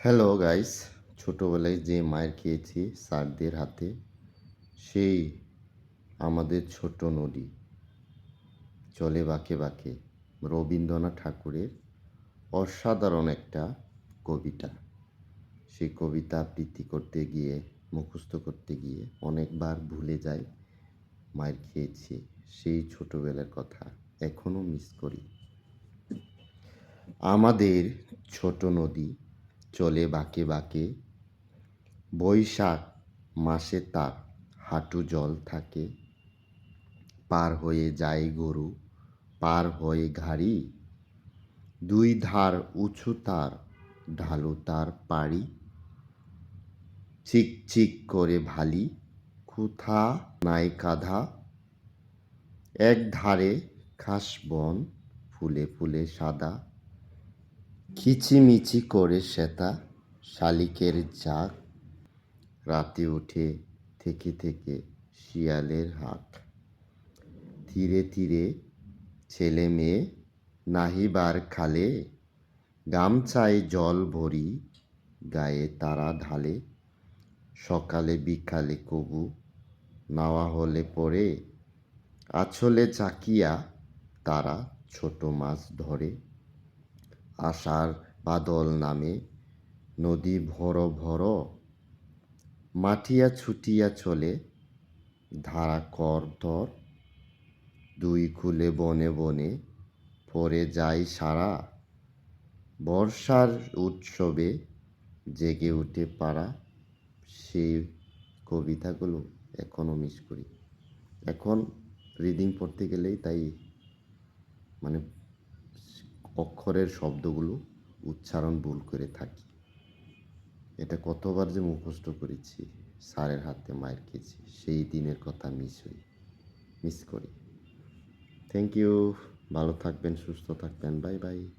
Hello guys, ছোটবেলায় যে মায়ের খেয়েছি স্যারদের হাতে, সেই আমাদের ছোট নদী চলে বাঁকে বাঁকে, রবীন্দ্রনাথ ঠাকুরের অসাধারণ একটা কবিতা। সেই কবিতা আবৃত্তি করতে গিয়ে, মুখস্থ করতে গিয়ে অনেকবার ভুলে যাই। মায়ের খেয়েছি সেই ছোটবেলার কথা এখনো মিস করি। আমাদের ছোট নদী চলে বাঁকে বাঁকে, বৈশাখ মাসে তার হাঁটু জল থাকে। পার হয়ে যায় গরু, পার হয়ে ঘাড়ি, দুই ধার উঁচু তার, ঢালু তার পাড়ি। চিক চিক করে ভালি, কোথা নাই কাঁধা, এক ধারে খাস বন, ফুলে ফুলে সাদা। কিচিমিচি করে শ্বেতা শালিকের ঝাঁক, রাতে উঠে থেকে থেকে শিয়ালের হাঁক। ধীরে ধীরে ছেলে মেয়ে নাহিবার খালে, গামছায় জল ভরি গায়ে তারা ঢালে। সকালে বিকালে কবু নাওয়া হলে পরে, আঁচলে চাকিয়া তারা ছোট মাছ ধরে। আষাঢ় বাদল নামে নদী ভর ভর, মাটিয়া ছুটিয়া চলে ধারা কর ধর। দুই কূলে বনে বনে পড়ে যায় সারা, বর্ষার উৎসবে জেগে উঠে পাড়া। সেই কবিতাগুলো এখনও মিস করি। এখন রিডিং পড়তে গেলেই তাই মানে অক্ষরের শব্দগুলো উচ্চারণ ভুল করে থাকি। এটা কতবার যে মুখস্থ করেছি, স্যারের হাতে মায়ের খেয়েছি, সেই দিনের কথা মিস করি। Thank you. ভালো থাকবেন, সুস্থ থাকবেন। Bye by.